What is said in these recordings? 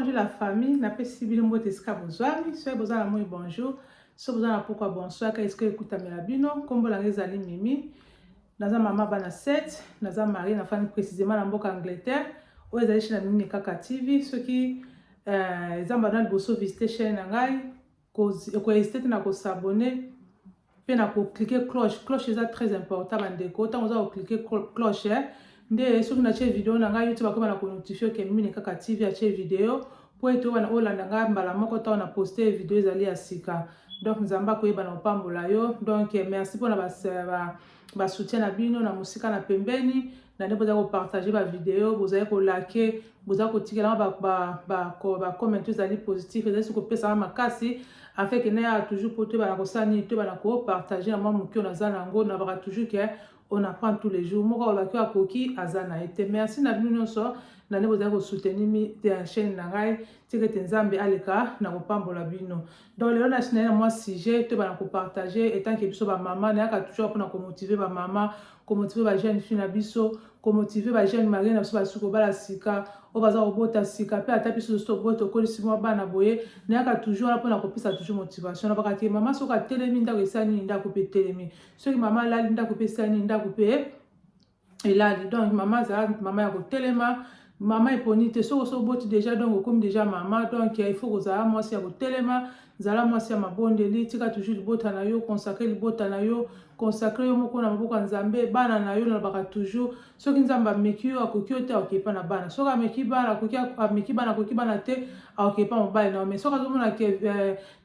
bonjour la famille. Na pesi bilimbo tesika bozwami. Soyez besoin la moi bonjour. Soyez besoin la pourquoi bonsoir. Est-ce que écoute amela bino? Kombo la ngezali mimi. Naza mama bana 7. Naza mari na famille précisément na mboka Angleterre. O ezali chez na mimi kaka TV. Ceux qui zamba dans bosso visiter chaîne ngai. Ko hésiter na ko s'abonner. Puis na ko cliquer cloche. Cloche est très important bandeko. Tant on cliquer cloche. Nde soki na che video na ngai YouTube akoma na ko notifier ke mimi kaka TV a che video po eto wana olanda ngai mbala moko ta na poster video ezali ya sika. Donc nzamba ko yeba na pambola yo. Donc merci pour na ba soutien na bino na musika na pembeni na nde boza ko partager ba video, boza ko liker, boza ko tikela ba commenter ezali positif ezali ko pesa makasi afin que na toujours pour te ba ko sani te ba ko partager na moi mukio na zana ngo na ba toujours que on apprend tous les jours. Moko olaki akoki azana ete. Merci na bino nyonso na ne boza ko soutenir mi te chaîne na ngai tike tenzambe aleka na ko pambola bino. Donc le na sina moi sujet te ba ko partager etant que biso ba maman na ka toujours pour na ko motiver ba maman, ko motiver ba jeune fille na biso, ko motiver ba jeune mari na biso ba suko bala sika, o baza obota sika pe ata biso sto boto ko lisimo bana boye na ka toujours pour na ko pisa toujours motivation na ba ka maman soka telemi ndako esani ndako pe telemi. Soki maman la ndako pe sani ndako pe elali. Donc maman za maman ya ko telema. Maman est bonite, so boti déjà donc comme déjà maman donc il faut que ça moi si à telema zala moi si à ma bonne deli tika toujours bota na yo consacrer le bota na yo consacrer yo moko na maboko nzambe bana na yo na baka toujours so ki nzamba meki yo akoki ote akoki na bana so ka meki bana akoki bana te akoki pa mobile na mais so ka zomona ke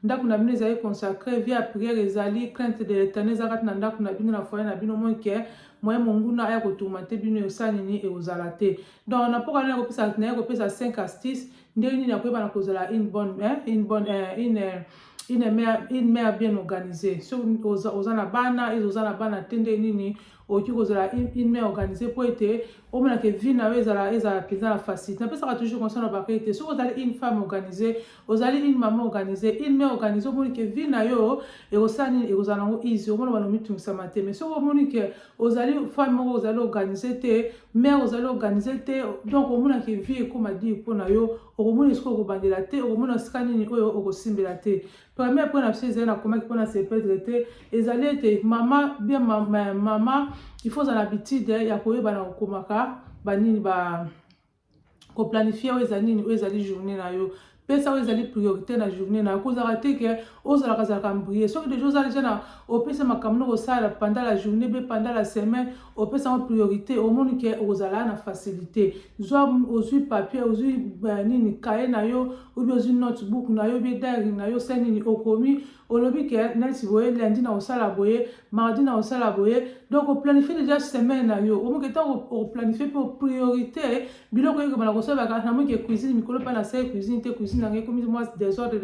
ndako na bino ezali consacrer via prière ezali crainte de l'éternel zakat na ndako na bino na foyer na bino mo ke moi monguna aya kotuma te bino osani ni eozala te. Donc na poka na kopesa na kopesa 5 astuces ndeni na koyeba na kozala une mère bien organisée. So ozana bana ezozana bana tende nini oki kozala une mère organisée pour être au moins que vie na ezala pesa facile. Na pesa toujours concernant ba qualité. So ozali une femme organisée, ozali une maman organisée, une mère organisée au moins que vie na yo et osani et ozana ngo easy au moins ba no mitumisa mate. Mais so au moins que ozali femme ozali organisée te, mère ozali organisée te, donc au moins que vie comme a dit pour na yo au moins est-ce ko bandela te, au moins skani ni oyo okosimbela te. Premier point na c'est na comment qu'on a se perdre te ezali te maman bien maman il faut l'habitude ya koyeba na komaka banini ba ko planifier ezali journée na yo pesa ezali priorité na journée na ko zarate ke ozala kazaka mbrier so que des jours déjà na au pesa makamno ko sala pendant la journée be pendant la semaine au pesa en priorité au monde ke ozala na facilité zo ozu papier ozu nini cahier na yo ou bien ozu notebook na yo be diary na yo senini okomi olobi ke nasi boye lundi na osala boye mardi na osala boye donc on planifie déjà semaine na yo au moins que temps on planifie pour priorité biloko yeko bana ko sala ka na mo ke cuisine mikolo pa na sa cuisine te cuisine na comme moi désordre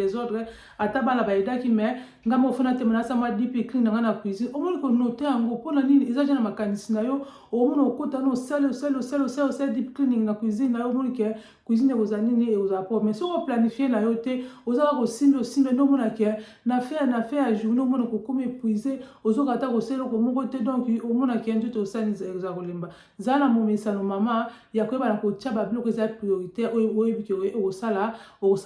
ata bana ba edaki mais ngamo fona te mona sa ma deep clean na cuisine au moins ko noter ngo pona nini ezaje na makanisi na yo au moins okota no sel deep cleaning na cuisine na yo au moins ke cuisine ko nini e ozapo mais so on planifier na yo te ozaka ko sindo no mona ke na fait à journée au moins ko comme épuisé ozoka ta ko selo ko moko te donc au moins ke ndu to sani za kolemba zala momisa no mama ya ko ba na ko tia ba bloc eza priorité oyebi ke o sala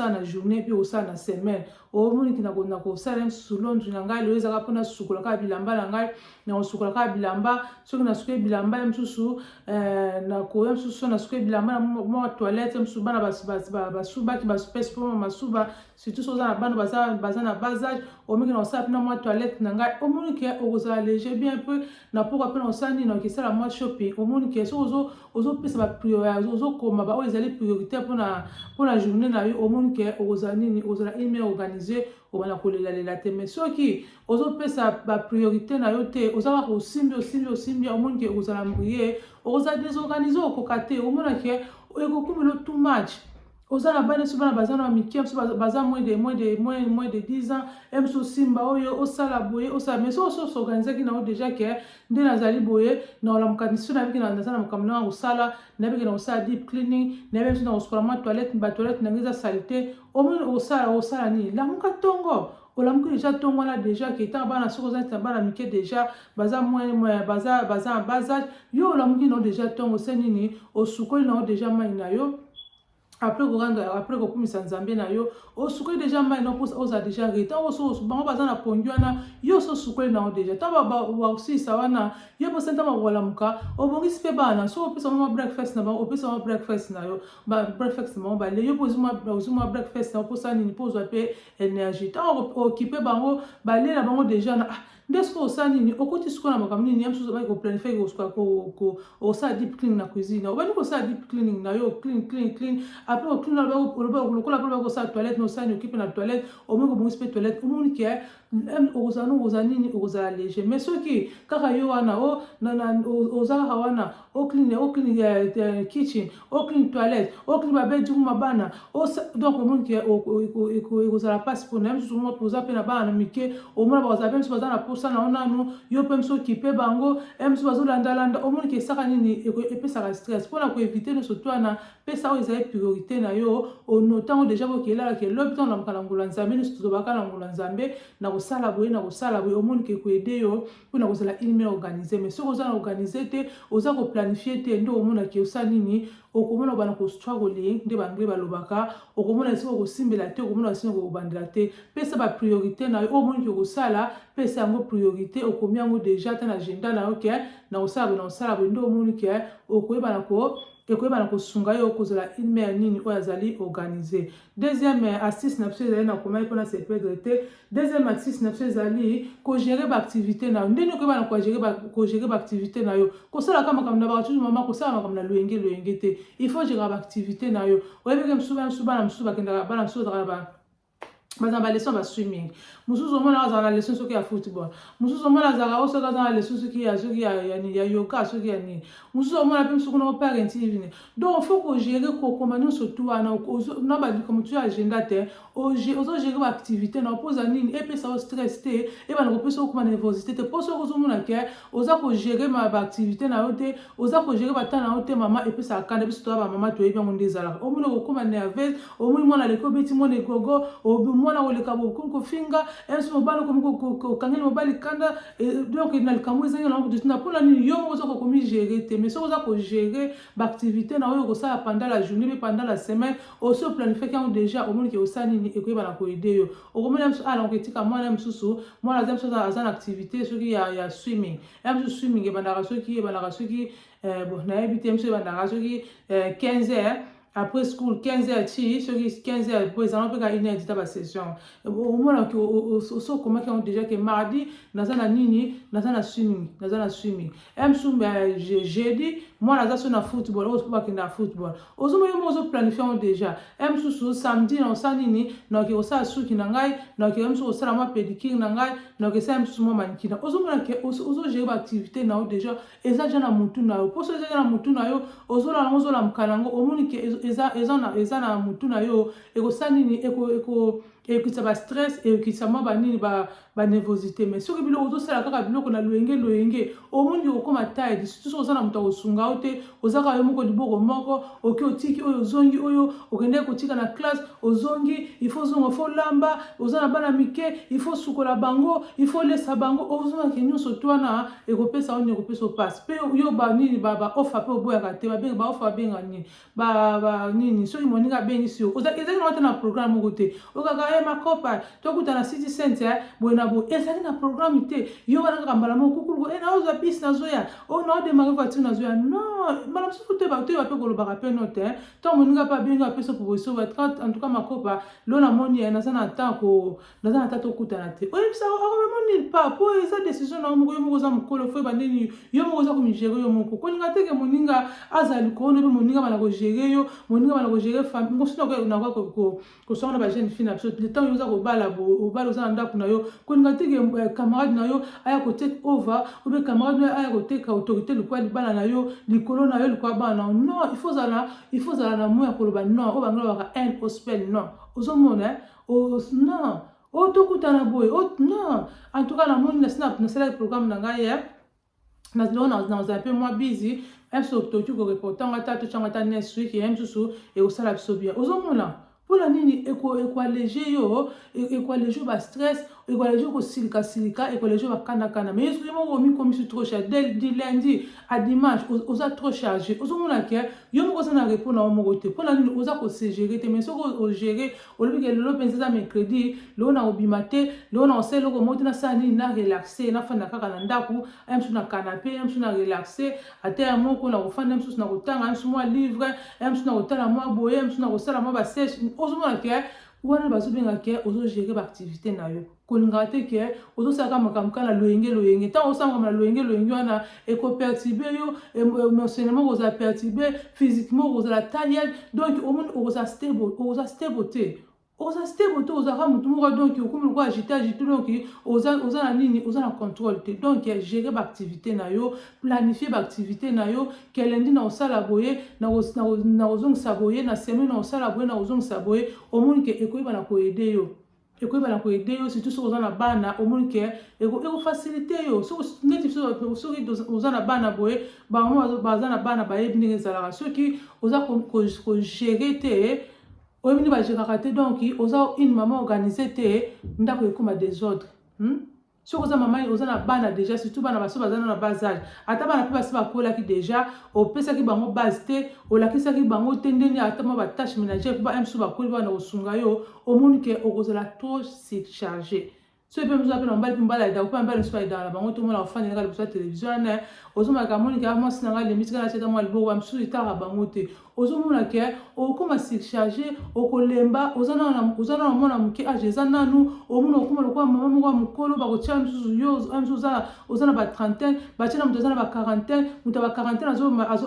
na journée puis o sala na semaine o moni ki na ko sala sulon na ngai lo ezaka pona sukola ka bilamba na ngai na sukola ka bilamba soki na sukola bilamba msusu na ko msusu na sukola bilamba mo toilette msusu bana basuba ki basupesi pour masuba surtout so za bana baza na basage o moni na osala na mo toilette na ngai o moni ki o za léger bien un peu na pourquoi pena osani na ki sala mo shopping o moni ki so ozo pesa ba priorité ozo koma ba o ezali priorité pour la journée na yo au monde que ozani ozala email organisé o bana ko lela te mais soki ozo pesa ba priorité na yo te ozala ko simbi au monde que ozala mbrier oza désorganisé o kokate au monde que eko kumelo too much ozala bana subana bazana mikia baza moins de 10 ans emso simba oyo osala boye osala mais so organiser ki na déjà que nde nazali boye na la mkanisi na biki na ndana mkamna osala na biki na osala deep cleaning na biki na osala toilette na ngiza saleté au moins osala ni la mukatongo olamuki déjà tongo na déjà que tant bana soko za bana mikie déjà baza baza en bas âge yo olamuki na déjà tongo senini osukoli na déjà mai na yo après kokumisa nzambe na yo osukoli déjà mai na posa oza déjà reta oso bango baza na pongi wana yo so sukoli na déjà ta basilisa wana yo posa nta babolamuka obongisi mpe bana so opesa mwa breakfast na bango opesa mwa breakfast na yo breakfast na bango bale yo ozwi mwa breakfast na posa nini po ozwa mpe énergie ntango okipe bango bale na bango déjà na nde soki osala nini okoti sikoyo na makambo nini ya mosusu baki koplanifie osala deep cleaning na cuisine obandi kosala deep cleaning na yo clean après oclean lokola mpe baki kosala toilette na osala ni okipe na toilette omoi kobongisi mpe toilette omoni ke okozala nini okozala léger mais soki kaka yo wana oza kaka wana oclean kitchen oclean toilette oclean babedroom mabana donc omoni ke ekozala mpasi mpona ya mosusu moko oza mpe na bana na mike omona bakozala mpe mosusu baza na posa na onanu yo mpe mosusu okipe bango mosusu bazolandalanda omoni ke esaka nini epesaka stress mpona koevite nyonso to wana pesa oyo ezali priorité na yo ntango déjà bokelala ke lobi ntango namaka na ngula nzambe nyonso tozobaka na ngula nzambe na kosala boye omoni ke koede yo mpona kozala ilme organise mais soki oza na organise te oza koplanifie te nde omona ke osala nini okomona bana kostruggle nde bangre balobaka okomona esika kosimbela te okomona esika kobandela te pesa bapriorité na yo oyo omoni ke kosala pesa yango priorité okomi yango déjà te na agenda na yo ke na kosala boye nde omoni ke ekoyebana kosunga yo kozala ilme ya nini oyo azali organisé. Deuxième astuce na biso ezali na komai mpona se perdre te. Deuxième astuce na biso ezali kogere baactivité na yo ndeni okoyebana kogere baactivité na yo kosalaka makambo na baka toujours mama kosala makambo na loyenge te il faut gérer baactivité na yo oyebeke mosusu bana mosusu bakendaka bana mosusu ozalaka bazala baleson ba swimming mosusu omona azala na leson soki ya football mosusu omona azalaka osoki aza na leson soki ya yoga soki ya nini mosusu omona mpe mosuku na oparenti nini donc faut kogere kokoma nyonso tu wana na balikambo tu ya agenda te ozogere baactivité na opoza nini epesa o stress te ebana kopesa okoma nervosité te mpo soki ozomona ke oza kogere baactivité na yo te oza kogere batana na yo te mama epesaka kanda biso toya bamama toyebi yango nde ezalaka omoni kokoma nerveuse omoni mwana leki obeti mwana egogo mwana koleka bokomi kofinga esi mobali okangeli mobali kanda donc na likambo ezangi na kotina mpona nini yo moko oza kokomi gere te mais soki oza kogere baactivité na oyo okosala pendant la journée mpe pendant la semaine osi oplanifiaki yango déjà omoni ke osala nini ekoyebana koede yo okomoni ya mosusu alango etika mwana ya mosusu mwana aza mosusu aza na activité soki ya swimming ya mosusu swimming ebandaka soki nayebi te mosusu ebandaka soki 15 heures après school 15h ti soki 15h po ezala mpe ka 1h dita basession omona oso okomaki yango déjà ke mardi naza na nini naza na swimming mosusu jeudi mwana aza so na football oyo mpo bakenda na football ozomoni mo ozoplanifie yango déjà mosusu samedi na osala nini naoke kosala suki na ngai naoke mosusu kosala mwa pédicure na ngai naoke esala mosusu mwa manikina ozomona ke ozogere baactivité na yo déjà eza ja na motu na yo mposo eza ja na motu na yo ozolala yango ozolamuka nango omoni ke eza na mutu na yo ekosala nini ekokitisa bastress ekokitisa mwa banini banervosité mais soki biloko ozosala kaka biloko na loyenge omoni okoma taide surtout soki oza na moto akosunga yo te oza kaka yo moko liboko moko oki otiki oyo ozongi oyo okendeki kotika na classe ozongi ifo ozonga ifo lamba oza na bana mike ifo sukola bango ifo lesa bango ozongaki nyonso to wana ekopesa oni ekopesa opasi mpe yo banini baofa mpe oboyaka te baofa babenga nini nini soki moninga abengisi yo ezali na wate na programme moko te okaka makopa tokuta na city center boye na boye ezali na programme te yo wana kaka mbala moko kukuluko naozwa bisi nazoya naodemare voiture nazoya non mbala mosusu te bato oyo bape kolobaka mpe no te ntango moninga mpe abengi apesa proposition en tout cas makopa lo namoni naza na temps tokutana te oyebisaka akomemoni pa po eza décision na yo moko yo moko oza mokolo fo ebandeni yo moko oza komigere yo moko kolinga teke moninga aza likolo mpe moninga bana kogere yo moninga bana kogere famille mosusu nakoya kosonga na bajeune fille na biso le temps yo oza kobala obala oza na ndako na yo kolinga teke camarade na yo aya kotake over obe camarade na yo aya koteka autorité likolo libala na yo likolo na yo likolo bana na yo non il faut zala na moya ya koloba non oyo bangela baka un hospital non ozomona non otokutana boye non en tout cas namoni nasalaki programme na ngai nazala mpe mwa busy mosusu toki koreportanga ata totyanga ata next week mosusu ekosala biso bien ozomona mpona nini ekoalege yo bastress école ko silika école bakana mais est-ce que mo mi comme si trop cher dès du lundi à dimanche oza trop chargé ozomona ke yo moko za na répondre na moko te pona nini oza ko se gérer te mais soko o gérer o lebi ke lelo penza mercredi lo na obima te lo na oselo ko moti na sani na relaxer na fanda kaka na ndaku amsu na canapé amsu na relaxer ate ya moko na kofanda amsu na kotanga amsu mo livre amsu na kotala mo boye amsu na kosala mo ba sèche ozomona ke wana bazobenga ke ozo gérer ba activité na yo kolinga te ke ozo saka makamka na loyenge tant osanga na loyenge wana eko-perturber yo émotionnellement oza perturber physiquement oza tailleur donc au monde oza stable te oza stable te oza mutu moko donc okomi ko agiter donc oza na nini oza na contrôle te donc gérer ba activité na yo planifier ba activité na yo ke lundi na osala boye na ozongisa boye na semaine na osala boye na ozongisa boye au monde ke ekoyeba na ko aider yo ekoyeba na ko aider yo surtout soki oza na bana au monde ke eko faciliter yo soki oza na bana boye bango baza na bana bayebi ndenge ezalaka soki oza ko gérer te oyebi ndenge bagéraka te donc oza une maman organisée te ndako ekoma désordre soki oza mama oza na bana déjà surtout bana baso baza na bas âge ata bana mpe basi bakolaki déjà opesaki bango base te olakisaki bango te ndenge ata mwa batâche ménagère mpe bamosusu bakoli bana kosunga yo omoni ke okozala trop surchargé so mpe mosusu ape na mobali mpe mbala edako mpe mbali mosusu baedaka na bango tomona kofandelaka liboso ya télévision wana ozomaka moni ke mwasi na ngai lemisi kaka natiaka mwa liboko bamosusu etaka bango te ozomona ke okoma surchargé okolemba oza na mwana moke age eza nanu omona okoma lokola mama moko ya mokolo bakotia mosusu yo mosusu oza na batrentaine batia na moto aza na baquarantaine moto ya baquarantaine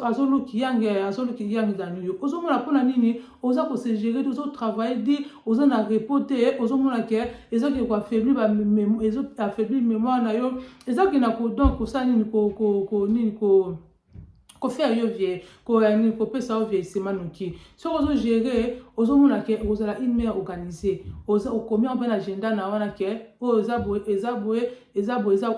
azoluki yange danu yo ozomona mpona nini oza kosegere te ozotravaille di oza na repos te ozomona ke ezaki koaffaiblir mémoire na yo ezaki na donc kosala nini faire yo vie ko pesa yo vieillissement noki soki ozo gérer ozomona ke ozala une mère organisée okomi en plein agenda na wana ke o eza boye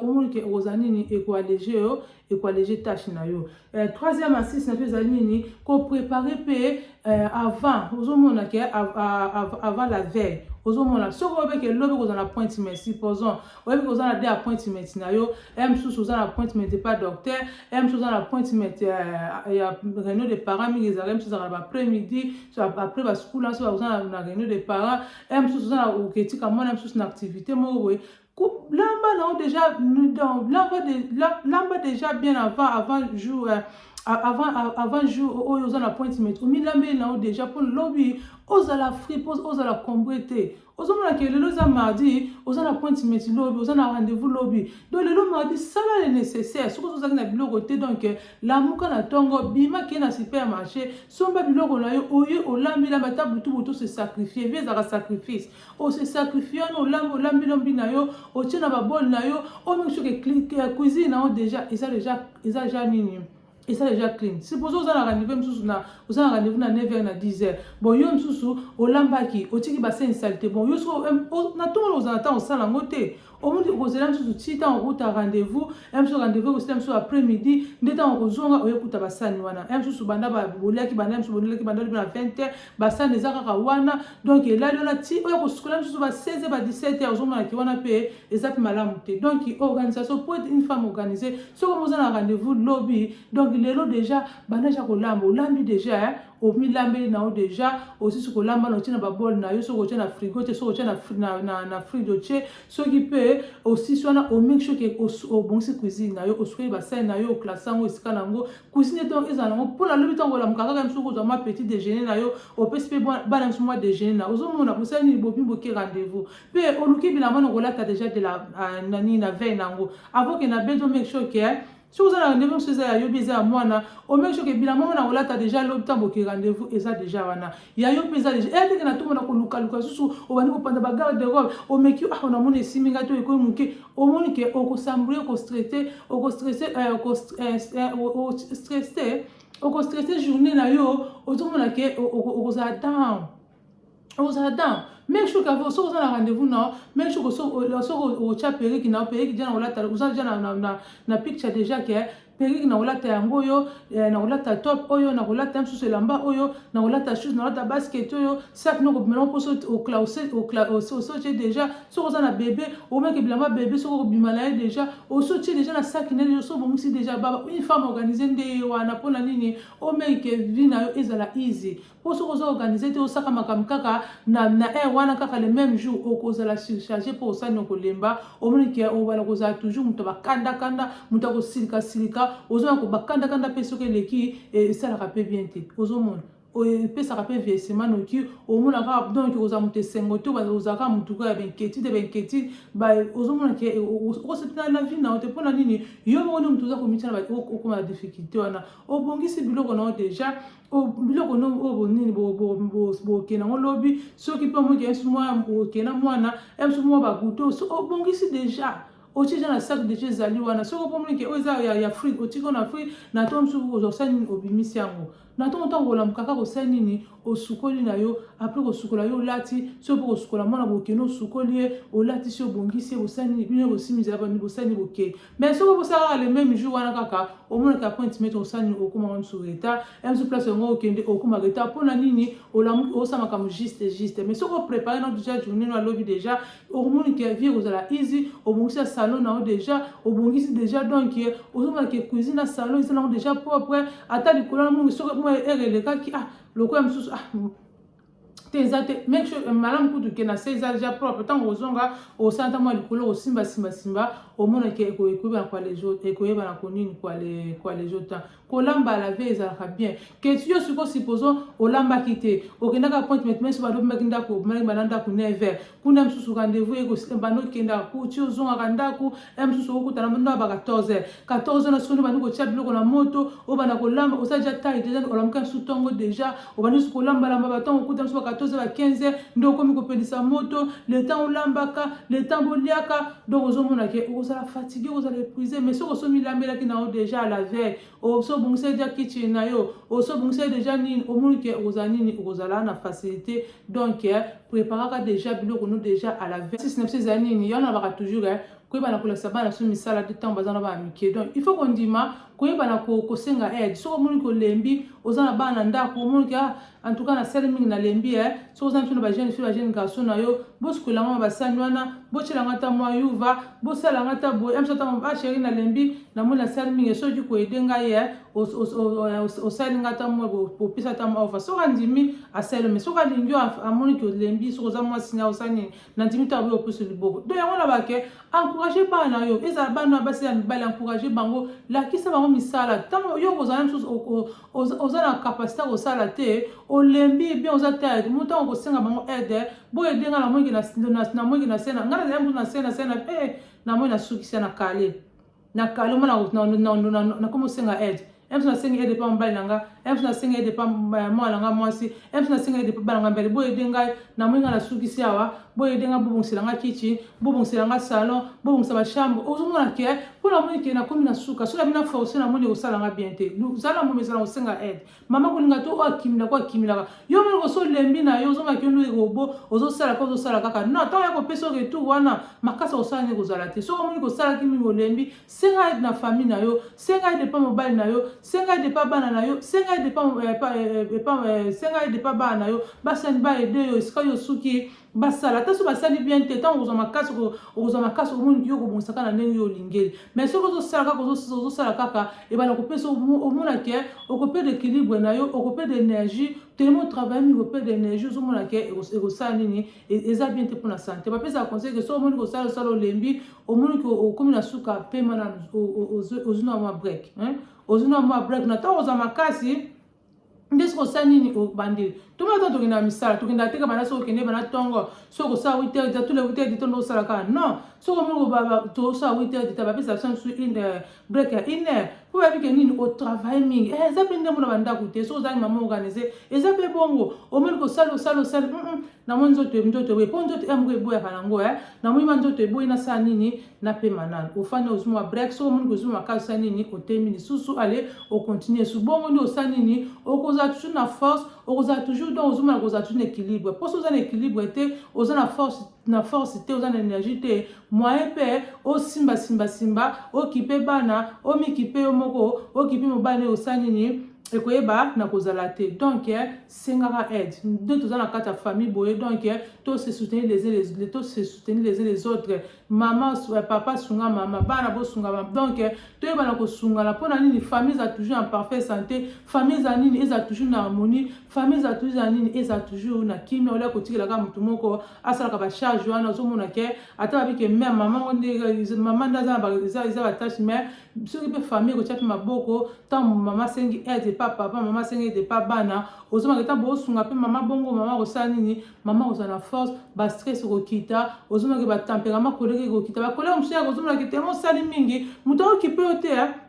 omoni ke oza nini eko-alléger tâche na yo troisième assise na pe ezali nini ko préparer pe avant ozomona ke avant la veille ozomona soki oyebeke lobi kozala na appointment supposons oyebeke oza na 2 appointment na yo mosusu oza na appointment pas docteur mosusu oza na appointment ya réunion de parents mingi ezalaka mosusu ezalaka na après-midi après basukula so oza na réunion de parents mosusu oza na oketika mwana mosusu na activité moko boye lamba déjà bien avant jour avant jour oyo oza na appointment omilambeli na yo déjà mpo lobi ozala free pose ozala combré te ozomona ke lelo eza mardi oza na appointment lobi oza na rendez-vous lobi donc lelo mardi sala le nécessaire soki ozozaki na biloko te donc lamuka na ntongo bima ke na supermarché somba biloko na yo oye olambilamba ta butu se sacrifier vie ezalaka sacrifice ose sacrifie wana olambi na yo otie na babole na yo omeki soki cuisine na yo déjà eza déjà nini et ça déjà clean. Supposons que vous avez un rendez-vous na 9h na 10h. Bon, yo msusu olambaki, otiki bassin saleté. Bon, yo so na tout le monde au sala ngote. Au monde vous allez msusu tita en route à rendez-vous, msusu rendez-vous vous msusu après-midi, ndeta en kozonga oyekuta basani wana. Msusu banda ba bolaki banda msusu bolaki banda na 20h, basani ezaka wana. Donc là na ti oyekosukula msusu ba 16h ba 17h ozonga ki wana pe ezap malamu te. Donc organisation pour être une femme organisée, so comme vous avez un rendez-vous lobby, donc lelo déjà banaja kolamba olambi déjà omilambeli na o déjà aussi ce kolamba na tina ba bol na yo so ko tina frigo te so ko tina na frigo che so ki pe aussi sona o make sure que o bonsi cuisine na yo o sukeli ba sai na yo o classango esika nango cuisine to ezala ngo pour la lobi tango la mukaka même so ko ma petit déjeuner na yo o pesipe bana mso moi déjeuner na ozomona bosani bobi boki rendez-vous pe o luki bilama no kolata déjà de la nani na veille nango avant que na bezo make sure que si vous avez un rendez-vous, si vous avez un bizarre à moi, au même chose que bien moi on a déjà l'obtention qui rendez-vous et ça déjà wana. Il y a eu bizarre déjà. Et dès que na tout monde ko luka sous au bani ko panda bagarre de robe, au mec on a mon siminga to ko muke, au mon que au sambrer ko stressé, au stressé journée na yo, au tout monde que au down. Ozadam Make sure que vous avez un rendez-vous, non? Make sure que vous avez perruque, na perruque, vous avez déjà picture déjà que perruque na olata yango yo, na olata top oyo, na olata msusu elamba oyo, na olata shoes, na olata basket oyo, sac no ko poso au déjà, so ko na bébé, au mec bilamba bébé so ko bimala déjà, au sotie déjà na sac ne so bomisi déjà baba, une femme organisée nde wana pona nini, au mec vie na yo ezala easy. Pour so ko organiser te osaka makam kaka na wana kaka le même jour au kozala surcharger pour ça nyoko lemba, au mec o bala kozala toujours muto bakanda muto ko silika ozo ko bakanda peso ke leki et ça la rappelle bien te ozo mon pe ça rappelle versement no ki o mona ka donc oza muto sengoto ba oza ka muto ka benketi ba ozo mona ke o se na vie na te pona nini yo mo no muto za ko mitana ba o ko ma difficulté wana o bongisi biloko na déjà o biloko no o bonini bo kena ngolobi so ki pe mo ke esu mo o kena mwana esu mo ba guto so o bongisi déjà ochi jana sac de chez ali wana soko pomoni ke oza ya fruit ochi kona fruit na to msu ozosani obimisi yango na to ntango la mukaka ko sani ni osukoli na yo après ko sukola yo lati so po sukola mona bo keno sukoli o lati so bongisi o sani bino ko simiza ba ni bo sani bo ke mais soko po saka le même jour wana kaka o mona ka point mettre o sani o kuma on sureta em su place ngo okende o kuma reta pona nini o la o sama comme juste mais soko préparer notre déjà journée no lobby déjà o mona ke vie ko la easy o bongisi salon na déjà au bongisi déjà donc au moment que cuisine à salon ils sont déjà propre ata likolo mo so mo ereleka ki le quoi msusu make sure malam kudu ke na seiza déjà propre tant ozonga o santa mo likolo o simba o mona ke ekuba kwa les autres ekoyeba na konini kwa les autres ko lamba la veille ça va bien que tu yo supposons o lamba kité o kenda ka point mais so ba do makinda ko malanda ku 9h kuna msusu rendez-vous eko bano kenda ku ti ozonga kandako msusu okuta na ndo ba 14h na sikono bano ko tia biloko na moto o bana ko lamba o sa déjà taille déjà o lamka su tongo déjà o bano ko lamba ba tongo okuta msusu ba 14h ba 15h ndo komi ko pelisa moto le temps o lambaka le temps boliaka donc ozomona ke o sala fatigué o sala épuisé mais so ko so mi lambela ki na o déjà à la veille o so bongse déjà kitchen na yo o so bongse déjà ni o moni ke ozanini ozala na facilité donc préparer déjà biloko no déjà à la veille si ces années ni yana ba toujours ko ba na ko la sabana so misala de temps bazana ba amike donc il faut qu'on dima ko ba na ko senga aide so moni ko lembi ozana bana ndako moni ka en tout cas na sel mingi na lembi so ozana tuna ba jeune fille ba jeune garçon na yo bosko la ngama ba sanywana bochela ngata mo yuva bosala ngata bo emso ta ba chérie na lembi na mo na sel mingi so ko edenga o sel ngata mo bo pisa ta mo fa so randimi a sel mais so ka lingyo a moni ko lembi so ozana mo sinya osani na dimita bo plus liboko donc yango na ba ke encourager ba na yo eza ba na ba se ba encourager bango la kisa bango misala tant yo ozana ozana capacité o sala te o lembi bien ozata muta ko senga bango aide bo edenga na mwingi na mwingi na sena ngana ya mbu na sena na mwingi na sukisa na kale na komo senga aide emso na senga aide pa mbali nanga emso na senga aide pa mwana nga mwasi emso na senga aide pa bana ngambele bo edenga na mwinga na sukisa wa bo edenga bo bongisela nga kitchen bo bongisela nga salon bo bongisa ba chambre ozomona ke pour la mwingi na komi na suka so la bina forcer na mwingi osala nga bien te zala mo mesala o senga aide mama ko linga to o akimila yo mo ko so lembi na yo zoma ke no robo ozosala ko ozosala kaka non tant ya ko peso retour wana makasa osala ne ko zala te so mo ko sala kimi mo lembi senga aide na famille na yo senga aide pa mobile na yo senga aide pa bana na yo senga aide pa bana na yo basani ba aide yo ska yo suki basala taso basali bien te tant ozoma kaso omuntu yo ko bonsaka na ndenge yo lingeli mais so ko sala kaka e bana ko peso omona ke o ko pe d'équilibre na yo o ko pe d'énergie tellement travail mi ko pe d'énergie ozomona ke e ko sala nini eza bien te pour la santé ba pesa conseil que so omoni ko sala lembi omoni ko o komi na suka pe mana ozuna ma break ozuna ma break na tant ozama kasi ndesko sanini o bandiri tuma to tokenda misala tokenda teka bana so kende bana tongo so ko sa 8h tous les 8h ditondo sala ka non so comme to so 8h de tabac ça sur une break à 1h pour pas que ni au travail mingi ça peut ndemo na banda côté so za maman organiser et ça peut bongo au même que salo na monzo te we ponzo te amwe boya kanango na mwi manzo te boya na sa nini na pe manana au fana uzuma break so mon ko zuma ka sa nini au termine susu aller au continuer su bongo ni au sa nini au koza toujours na force au koza toujours dans uzuma koza toujours équilibre pour so za équilibre était au za na force te oza na énergie te moyen pe o simba o kipe bana o mikipe yo moko o kipe mobane osani ni ekoyeba na kozala te donc sengaka aide de toza na kata famille boye donc to se soutenir les autres maman papa sunga mama bana bo sunga donc toyeba na kosunga la pona nini famille za toujours en parfaite santé famille za nini eza toujours na harmonie famille za toujours nini eza toujours na kimia ola kotikela ka mutu moko asalaka ba charge wana ozomona ke ata babike mère maman ndaza ba tâche mais soki pe famille kotia pe maboko tant maman sengi aide pas papa maman sengi aide pas bana ozomaka ta bo sunga pe maman bongo maman kosala nini maman kozala na force ba stress kokita ozomaka ba tempérament koleki kokita ba koleki mosusu yaka ozomaka ke tellement osali mingi moto aokipe yo te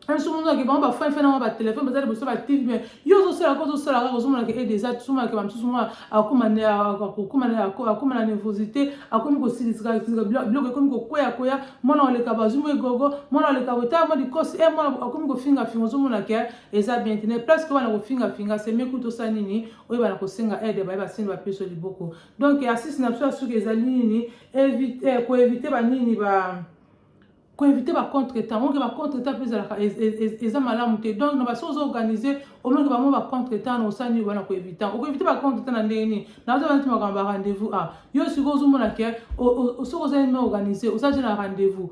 un souvent que bon ba fin ba téléphone bazali boso ba TV mais yo zo sala ko zo sala ko zo mona ke déjà tout mona ke ba msusu mona akuma na nervosité akumi ko silisa bloque comme ko koya mona oleka bazumu egogo mona oleka bota mo di kosi mona akumi ko finga zo mona ke eza bien tenir place que wana ko finga c'est mieux que to sa nini oyo ba na ko senga aide ba singa ba peso liboko donc assist na so que ezali nini éviter ba nini ba ko éviter ba contre-temps on va contre-temps plus eza malamu te donc na ba choses organiser au moins que ba contre-temps no sani wana ko éviter ba contre-temps na ndeni na zo bantu makamba rendez-vous yo siko zo mona ke o soko za me organiser o sa na rendez-vous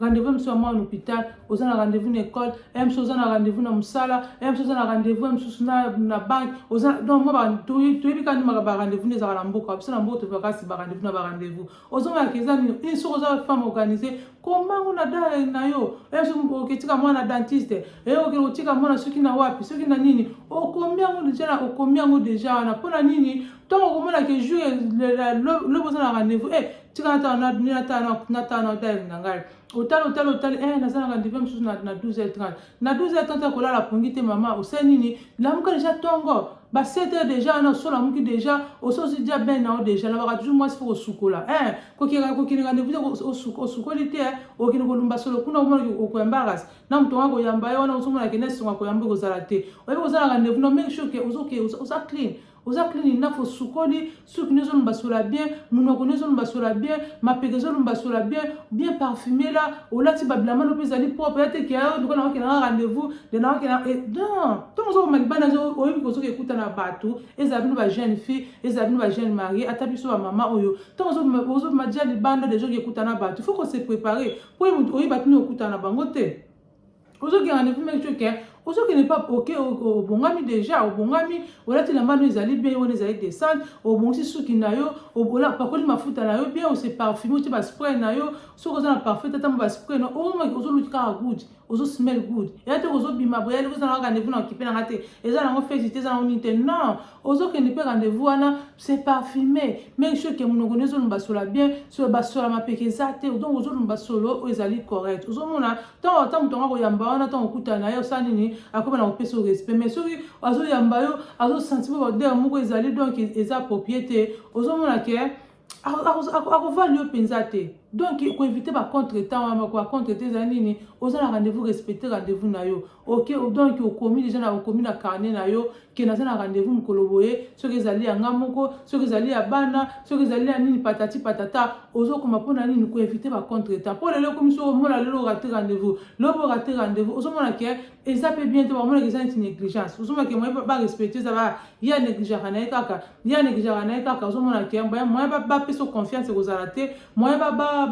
rendez-vous monsieur à moi en hôpital o za na rendez-vous na école monsieur za na rendez-vous na musala monsieur za na rendez-vous monsieur na banque o za donc moi ba to yebika ni makamba rendez-vous ne za na mboka bisa na mboka to vakasi ba rendez-vous na ba rendez-vous o zo ma keza ni soko za femme organiser comment on a na yo oketika mwana dentiste oketika mwana soki na wapi soki na nini okombia ngo déjà wana pona nini ntango okomona ke jour le boza na rendez-vous tika nata na hotel na ngai otali naza na rendez-vous mosusu na 12h30 na 12h30 kolala pongi te mama osali nini lamuka déjà tongo ba 7h déjà na sola muki déjà ososi dia ben na déjà na ba toujours moi il faut sukola ko ki rendez-vous osukoli te okini kolumba solo kuna ko embarrass na mtu wako yamba yona usomona ke neso ko yamba ko zala te oyo ko zala rendez-vous no make sure ke oza clean oza clean ina fo sukoli suki nezo mbasula bien munoko nezo mbasula bien mapekezo mbasula bien parfumé là olati bablama no pezali propre te ke ayo ndiko na ko na rendez-vous de na ko na non to zo malibana zo oyo ko zo ke kuta na batu ezabino ba jeune fille ezabino ba jeune mariée atabiso ba mama oyo to zo madia libanda de zo ke kuta na batu faut qu'on se préparer pour oyo batino kuta na bango te ozo ke rendez-vous make sure ke ozo ke n'est pas ok au bongami déjà au bongami olati na mano ezali bien on ezali descendre au bongi suki na yo obola pakoli mafuta na yo bien o se parfumer ti ba spray na yo soko za na parfum tata ba spray no ozo luka good ozo smell good et te ozo bima boya le za na rendez-vous na occupé na ngate eza na ngo féliciter za on inte non ozo ke ne pas rendez-vous ana c'est parfumé make sure ke munoko nezo lumbasola bien so basola mapekeza te donc ozo lumbasolo ezali correct ozo mona tant mutonga ko yamba wana tant okuta na yo sanini akoba na opesa respect mais soki azo yamba yo azo sentir ba der moko ezali donc eza propriété ozo mona ke akovali yo penza te donc ko éviter ba contre-temps ma ko contre-temps zanini oza na rendez-vous respecter rendez-vous na yo OK donc o komi déjà na komi na carnet na yo ke na za rendez-vous mukolo boye soki ezali ya ngamoko soki ezali ya bana soki ezali ya nini patati patata ozo koma pona nini ko éviter ba contre-temps pour le comme so mona lelo rater rendez-vous rater rendez-vous ozo mona ke eza pe bien te ba mona ke ça une négligence ozo mona ke moi ba respecter ça va ya négligence na kaka ozo mona ke moi ba peso confiance ko zalate moi ba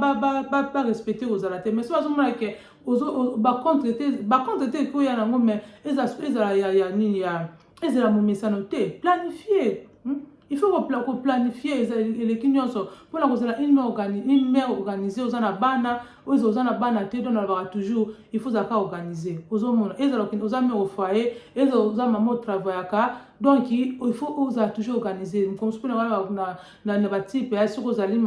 respecter aux alatés mais soit on que aux ba contre ko ya nango mais ezala ya nini ya ezala momesa noté planifier il faut planifier les kinyoso pour la cause une mère organisée aux ana bana ozana bana te donc na toujours il faut zaka organiser ozomona ezala ozame au foyer ezala maman travaillaka donc il faut oza toujours organiser comme ce na ba type ya soko ozali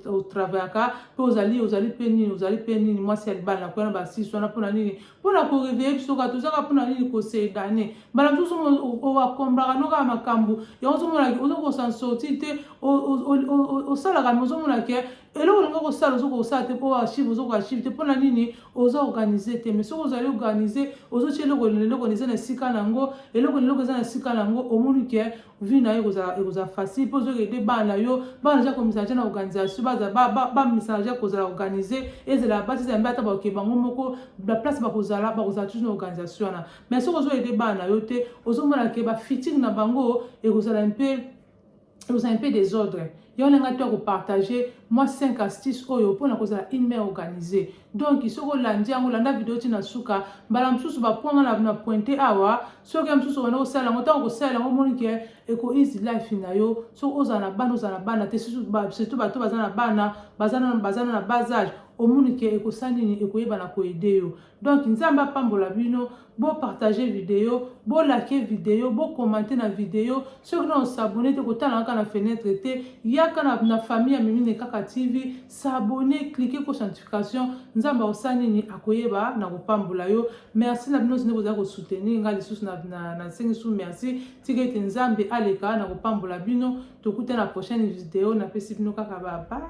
au travaillaka pe ozali penini moi c'est bana ko na ba si so na pona nini pona ko réveiller biso ka tozaka pona nini ko se dane bala biso o wa kombara no ka makambu ya ozomona ozoko s'en sortir te o sala ka ozomona ke eloko lingo ko sala ozoko sala te po archive te pona nini ozo organiser te mais soko ozali organiser ozo chelo ko leloko neza na sika nango eloko leloko za na sika nango omoni ke vie na yo koza facile po zo ke bana yo bana ja komisa na organisation ba message kozala organiser ezela basi za mbata ba ke bango moko la place ba kozala toujours na organisation na mais soko zo aider bana yo te ozo mona ke ba fitting na bango kozala un peu désordre. Il y a un partager moi 5 astuces oyo pour na kozala email organisé. Donc il faut landi yango landa vidéo tina suka bala msusu ba ponga na pointer awa so ke msusu wana osala ngota ko sala ngo moni ke eko easy life na yo so ozana bana te surtout ba to bazana bana bazana na basage omoni ke eko sanini eko yeba na ko aider yo. Donc nzamba pambola bino bo partager vidéo bo liker vidéo bo commenter na vidéo ceux qui n'ont s'abonner te kotala na fenêtre te yaka na famille ya Mimi Kaka TV s'abonner cliquer ko notification nzamba osanini akoyeba na kopambola yo. Merci na bino zine kozala ko soutenir nga lisusu na sengi sou merci tigete nzambe aleka na kopambola bino tokute na prochaine vidéo na pesi bino kaka bye.